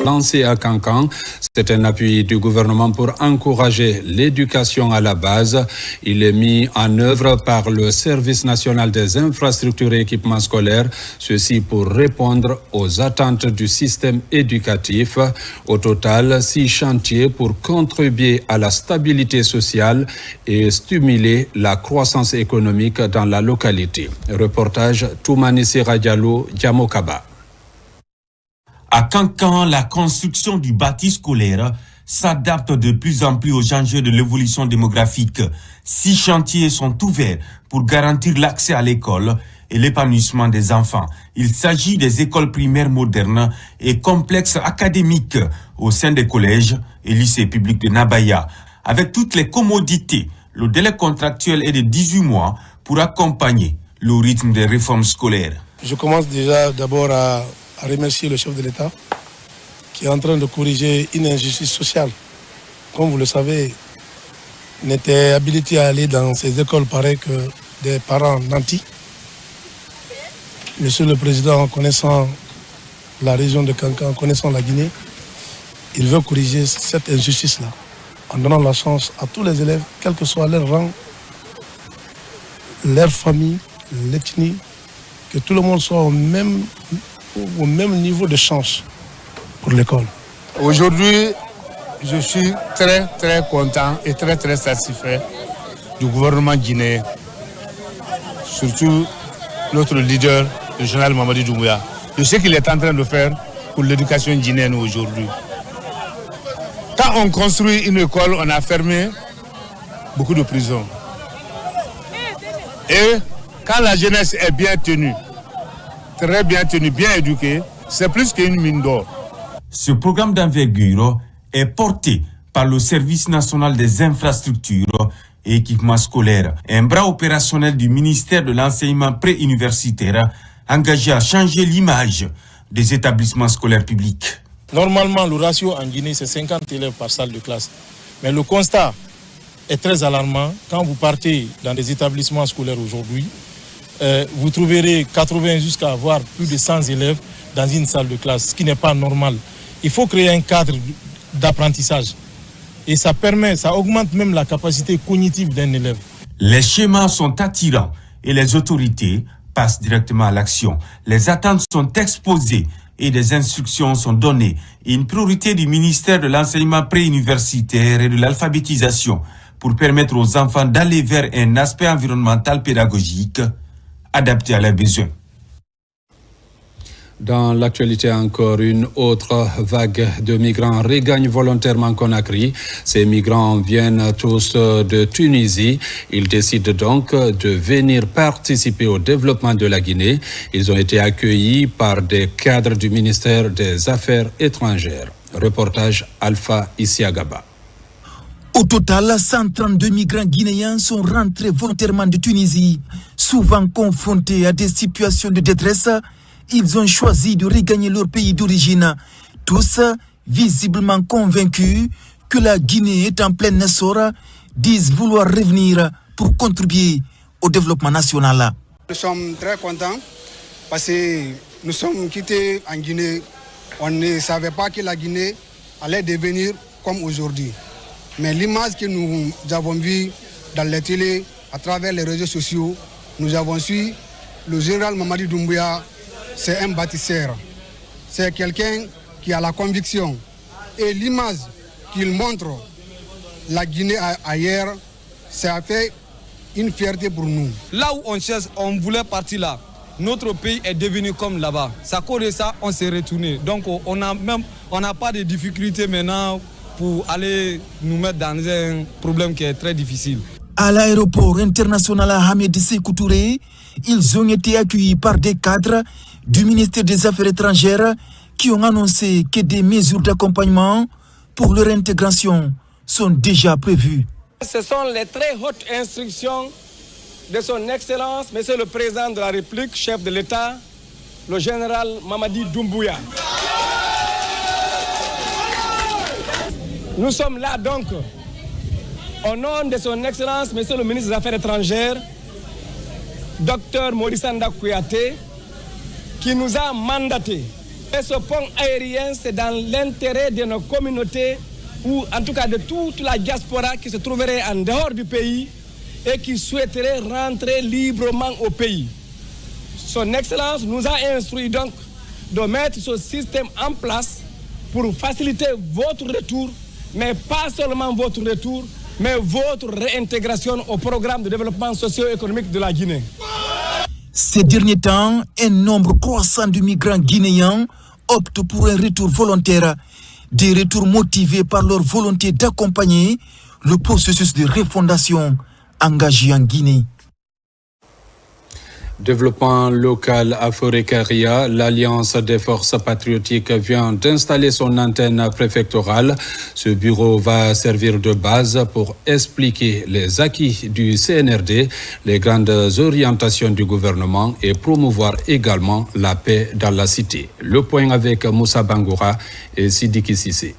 lancé à Kankan. C'est un appui du gouvernement pour encourager l'éducation à la base. Il est mis en œuvre par le Service national des infrastructures et équipements scolaires, ceci pour répondre aux attentes du système éducatif. Au total, 6 chantiers pour contribuer à la stabilité sociale et stimuler la croissance économique dans la localité. Reportage Toumani Seradialo, Djamokaba. À Kankan, la construction du bâti scolaire s'adapte de plus en plus aux enjeux de l'évolution démographique. 6 chantiers sont ouverts pour garantir l'accès à l'école et l'épanouissement des enfants. Il s'agit des écoles primaires modernes et complexes académiques au sein des collèges et lycées publics de Nabaya. Avec toutes les commodités, le délai contractuel est de 18 mois pour accompagner le rythme des réformes scolaires. Je commence déjà d'abord à remercier le chef de l'État qui est en train de corriger une injustice sociale. Comme vous le savez, n'était habilité à aller dans ces écoles pareilles que des parents nantis. Monsieur le Président, connaissant la région de Kankan, connaissant la Guinée, il veut corriger cette injustice-là en donnant la chance à tous les élèves, quel que soit leur rang, leur famille, l'ethnie, que tout le monde soit au même niveau de chance pour l'école. Aujourd'hui, je suis très content et très satisfait du gouvernement guinéen, surtout notre leader, le général Mamadi Doumbouya. Je sais qu'il est en train de faire pour l'éducation guinéenne aujourd'hui. Quand on construit une école, on a fermé beaucoup de prisons. Et quand la jeunesse est bien tenue, très bien tenue, bien éduquée, c'est plus qu'une mine d'or. Ce programme d'envergure est porté par le Service national des infrastructures et équipements scolaires, un bras opérationnel du ministère de l'enseignement pré-universitaire engagé à changer l'image des établissements scolaires publics. Normalement, le ratio en Guinée, c'est 50 élèves par salle de classe. Mais le constat est très alarmant. Quand vous partez dans des établissements scolaires aujourd'hui, vous trouverez 80 jusqu'à avoir plus de 100 élèves dans une salle de classe, ce qui n'est pas normal. Il faut créer un cadre d'apprentissage. Et ça augmente même la capacité cognitive d'un élève. Les schémas sont attirants et les autorités passent directement à l'action. Les attentes sont exposées et des instructions sont données. Une priorité du ministère de l'enseignement préuniversitaire et de l'alphabétisation pour permettre aux enfants d'aller vers un aspect environnemental pédagogique adapté à leurs besoins. Dans l'actualité encore, une autre vague de migrants regagne volontairement Conakry. Ces migrants viennent tous de Tunisie. Ils décident donc de venir participer au développement de la Guinée. Ils ont été accueillis par des cadres du ministère des Affaires étrangères. Reportage Alpha Isiagaba. Au total, 132 migrants guinéens sont rentrés volontairement de Tunisie. Souvent confrontés à des situations de détresse, ils ont choisi de regagner leur pays d'origine. Tous, visiblement convaincus que la Guinée est en plein essor, disent vouloir revenir pour contribuer au développement national. Nous sommes très contents parce que nous sommes quittés en Guinée. On ne savait pas que la Guinée allait devenir comme aujourd'hui. Mais l'image que nous avons vue dans les télés, à travers les réseaux sociaux, nous avons su le général Mamadi Doumbouya, c'est un bâtisseur. C'est quelqu'un qui a la conviction. Et l'image qu'il montre la Guinée ailleurs, ça a fait une fierté pour nous. Là où on cherche, on voulait partir là. Notre pays est devenu comme là-bas. Ça cause de ça, on s'est retourné. Donc on n'a pas de difficultés maintenant pour aller nous mettre dans un problème qui est très difficile. À l'aéroport international Ahmed Sékou Touré, ils ont été accueillis par des cadres du ministère des Affaires étrangères qui ont annoncé que des mesures d'accompagnement pour leur intégration sont déjà prévues. Ce sont les très hautes instructions de son Excellence, Monsieur le Président de la République, chef de l'État, le général Mamadi Doumbouya. Nous sommes là donc au nom de son Excellence, Monsieur le ministre des Affaires étrangères, Dr Maurice Ndak Kouyaté, qui nous a mandaté Et ce pont aérien, c'est dans l'intérêt de nos communautés, ou en tout cas de toute la diaspora qui se trouverait en dehors du pays et qui souhaiterait rentrer librement au pays. Son Excellence nous a instruit donc de mettre ce système en place pour faciliter votre retour, mais pas seulement votre retour, mais votre réintégration au programme de développement socio-économique de la Guinée. Ces derniers temps, un nombre croissant de migrants guinéens optent pour un retour volontaire, des retours motivés par leur volonté d'accompagner le processus de refondation engagé en Guinée. Développement local à Forêt-Caria, l'Alliance des forces patriotiques vient d'installer son antenne préfectorale. Ce bureau va servir de base pour expliquer les acquis du CNRD, les grandes orientations du gouvernement et promouvoir également la paix dans la cité. Le point avec Moussa Bangoura et Sidiki Sissé.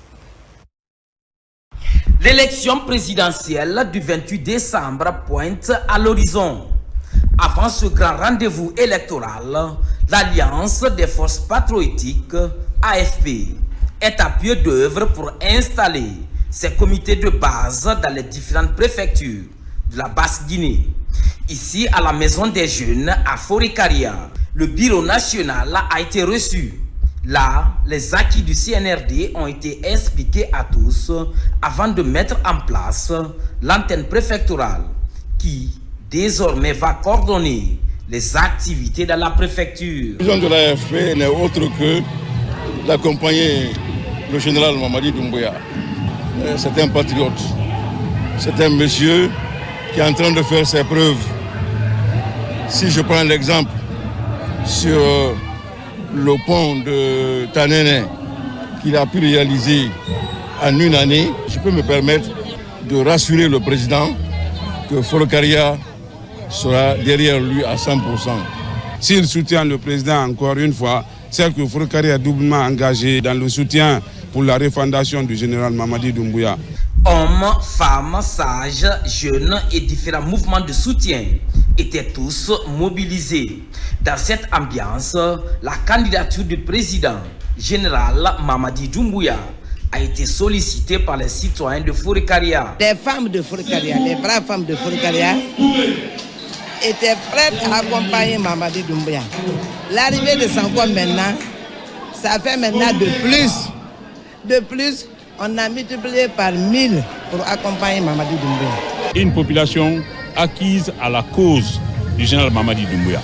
L'élection présidentielle du 28 décembre pointe à l'horizon. Avant ce grand rendez-vous électoral, l'Alliance des forces patriotiques, AFP, est à pied d'œuvre pour installer ses comités de base dans les différentes préfectures de la Basse-Guinée. Ici, à la Maison des Jeunes, à Forêt-Caria, le bureau national a été reçu. Là, les acquis du CNRD ont été expliqués à tous avant de mettre en place l'antenne préfectorale qui désormais va coordonner les activités dans la préfecture. La vision de l'AFP n'est autre que d'accompagner le général Mamadi Doumbouya. C'est un patriote. C'est un monsieur qui est en train de faire ses preuves. Si je prends l'exemple sur le pont de Tanene qu'il a pu réaliser en une année, je peux me permettre de rassurer le président que Forêt-Caria sera derrière lui à 100%. S'il soutient le président encore une fois, c'est que Forêt-Caria est doublement engagé dans le soutien pour la refondation du général Mamadi Doumbouya. Hommes, femmes, sages, jeunes et différents mouvements de soutien étaient tous mobilisés. Dans cette ambiance, la candidature du président général Mamadi Doumbouya a été sollicitée par les citoyens de Forêt-Caria. Les femmes de Forêt-Caria, les braves femmes de Forêt-Caria étaient prêtes à accompagner Mamadi Doumbouya. L'arrivée de Sanko maintenant, ça fait maintenant de plus. De plus, on a multiplié par 1000 pour accompagner Mamadi Doumbouya. Une population acquise à la cause du général Mamadi Doumbouya.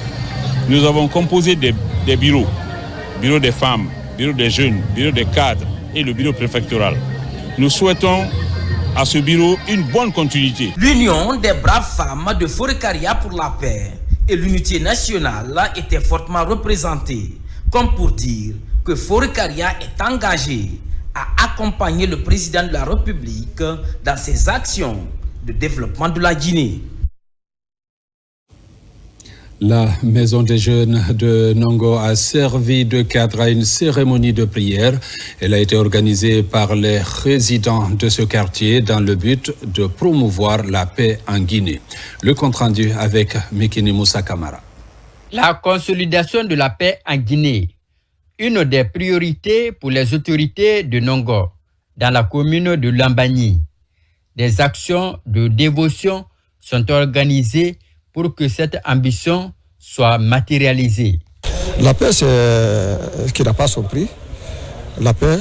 Nous avons composé des bureaux, bureau des femmes, bureau des jeunes, bureau des cadres et le bureau préfectoral. Nous souhaitons à ce bureau une bonne continuité. L'Union des braves femmes de Forêt-Caria pour la paix et l'unité nationale étaient fortement représentées, comme pour dire que Forêt-Caria est engagé à accompagner le président de la République dans ses actions de développement de la Guinée. La Maison des Jeunes de Nongo a servi de cadre à une cérémonie de prière. Elle a été organisée par les résidents de ce quartier dans le but de promouvoir la paix en Guinée. Le compte-rendu avec Mekini Moussa Kamara. La consolidation de la paix en Guinée, une des priorités pour les autorités de Nongo, dans la commune de Lambani. Des actions de dévotion sont organisées pour que cette ambition soit matérialisée. La paix, c'est ce qui n'a pas son prix. La paix,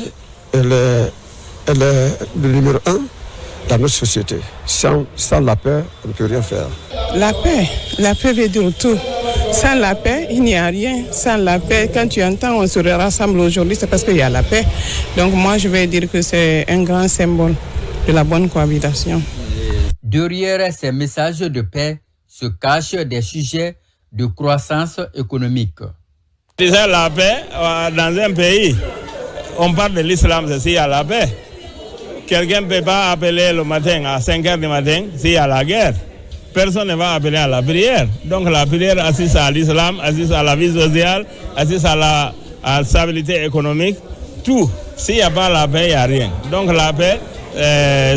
elle est le numéro 1 dans notre société. Sans la paix, on ne peut rien faire. La paix veut dire tout. Sans la paix, il n'y a rien. Sans la paix, quand tu entends on se rassemble aujourd'hui, c'est parce qu'il y a la paix. Donc moi, je vais dire que c'est un grand symbole de la bonne cohabitation. Derrière ces messages de paix se cachent des sujets de croissance économique. Déjà la paix, dans un pays, on parle de l'islam, c'est s'il y a la paix. Quelqu'un ne peut pas appeler le matin à 5h du matin s'il y a la guerre. Personne ne va appeler à la prière. Donc la prière assiste à l'islam, assiste à la vie sociale, assiste à la stabilité économique. Tout. S'il n'y a pas la paix, il n'y a rien. Donc la paix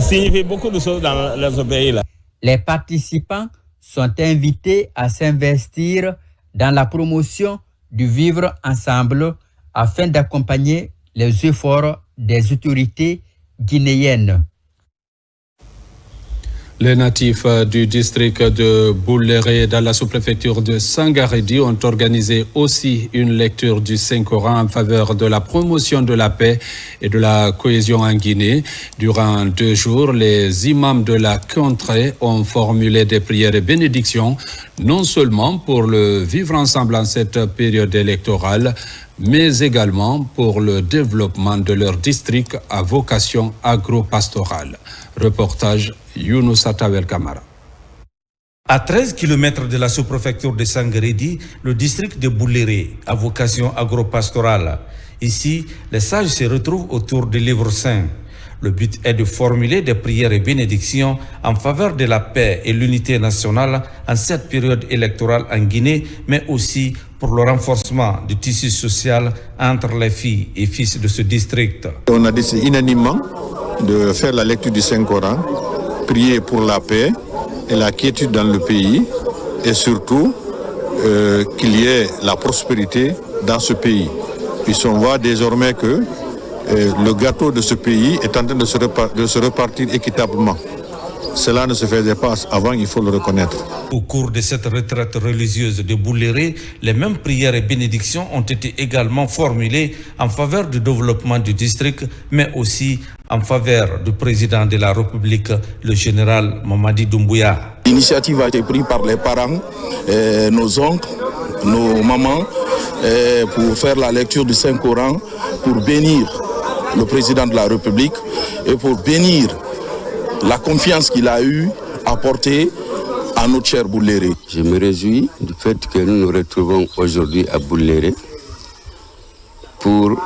signifie beaucoup de choses dans ce pays-là. Les participants sont invités à s'investir dans la promotion du vivre ensemble afin d'accompagner les efforts des autorités guinéennes. Les natifs du district de Bouléré dans la sous-préfecture de Sangaredi ont organisé aussi une lecture du Saint-Coran en faveur de la promotion de la paix et de la cohésion en Guinée. Durant 2 jours, les imams de la contrée ont formulé des prières et bénédictions, non seulement pour le vivre ensemble en cette période électorale, mais également pour le développement de leur district à vocation agro-pastorale. Reportage Younousa Tawel Kamara. À 13 km de la sous-préfecture de Sangaredi, le district de Bouléré a vocation agro-pastorale. Ici, les sages se retrouvent autour du livre saint. Le but est de formuler des prières et bénédictions en faveur de la paix et l'unité nationale en cette période électorale en Guinée, mais aussi pour le renforcement du tissu social entre les filles et fils de ce district. On a décidé unanimement de faire la lecture du Saint-Coran, prier pour la paix et la quiétude dans le pays et surtout qu'il y ait la prospérité dans ce pays. Puisqu'on voit désormais que le gâteau de ce pays est en train de se repartir équitablement. Cela ne se faisait pas avant, il faut le reconnaître. Au cours de cette retraite religieuse de Bouléré, les mêmes prières et bénédictions ont été également formulées en faveur du développement du district, mais aussi en faveur du président de la République, le général Mamadi Doumbouya. L'initiative a été prise par les parents, nos oncles, nos mamans, pour faire la lecture du Saint-Coran, pour bénir le président de la République et pour bénir la confiance qu'il a eu apportée à notre cher Bouléré. Je me réjouis du fait que nous nous retrouvons aujourd'hui à Bouléré pour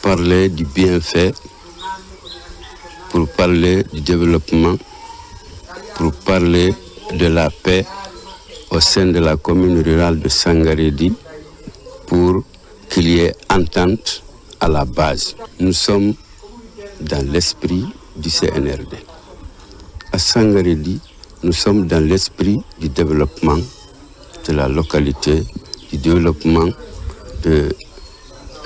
parler du bienfait, pour parler du développement, pour parler de la paix au sein de la commune rurale de Sangaredi, pour qu'il y ait entente à la base. Nous sommes dans l'esprit du CNRD. À Sangaredi, nous sommes dans l'esprit du développement de la localité, du développement de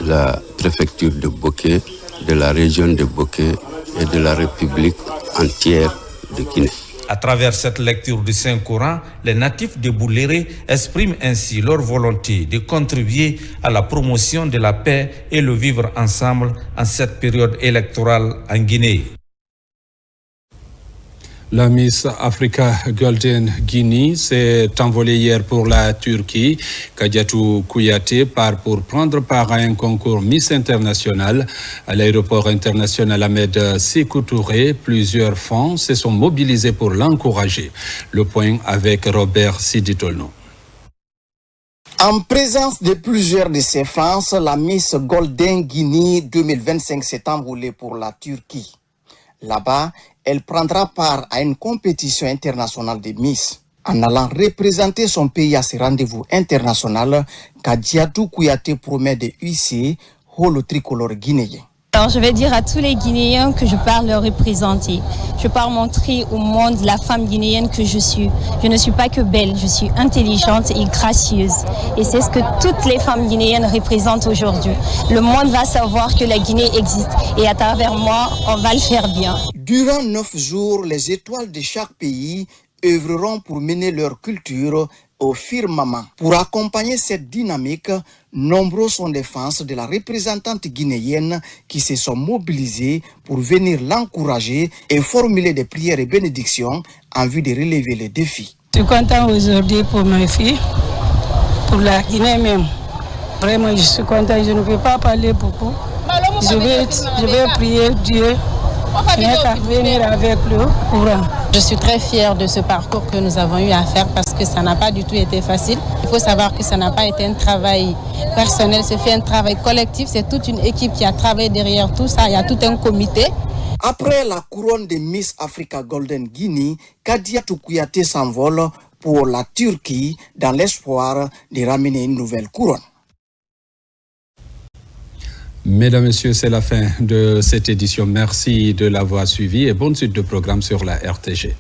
la préfecture de Boké, de la région de Boké et de la République entière de Guinée. À travers cette lecture du Saint-Coran, les natifs de Bouléré expriment ainsi leur volonté de contribuer à la promotion de la paix et le vivre ensemble en cette période électorale en Guinée. La Miss Africa Golden Guinea s'est envolée hier pour la Turquie. Kadiatou Kouyaté part pour prendre part à un concours Miss International. À l'aéroport international Ahmed Sékou Touré, plusieurs fonds se sont mobilisés pour l'encourager. Le point avec Robert Siditolno. En présence de plusieurs de ses fans, la Miss Golden Guinea 2025 s'est envolée pour la Turquie. Là-bas, elle prendra part à une compétition internationale de Miss. En allant représenter son pays à ce rendez-vous international, Kadiatou Kouyaté promet de hisser haut le tricolore guinéen. Alors je vais dire à tous les Guinéens que je pars leur représenter. Je pars montrer au monde la femme guinéenne que je suis. Je ne suis pas que belle, je suis intelligente et gracieuse. Et c'est ce que toutes les femmes guinéennes représentent aujourd'hui. Le monde va savoir que la Guinée existe et à travers moi, on va le faire bien. Durant 9 jours, les étoiles de chaque pays œuvreront pour mener leur culture au firmament. Pour accompagner cette dynamique, nombreux sont les fans de la représentante guinéenne qui se sont mobilisés pour venir l'encourager et formuler des prières et bénédictions en vue de relever les défis. Je suis content aujourd'hui pour mes filles, pour la Guinée même. Vraiment, je suis content. Je ne peux pas parler beaucoup. Je vais prier Dieu. Venir avec le courant. Je suis très fière de ce parcours que nous avons eu à faire parce que ça n'a pas du tout été facile. Il faut savoir que ça n'a pas été un travail personnel, c'est fait un travail collectif. C'est toute une équipe qui a travaillé derrière tout ça. Il y a tout un comité. Après la couronne de Miss Africa Golden Guinea, Kadiatou Kouyaté s'envole pour la Turquie dans l'espoir de ramener une nouvelle couronne. Mesdames, Messieurs, c'est la fin de cette édition. Merci de l'avoir suivi et bonne suite de programme sur la RTG.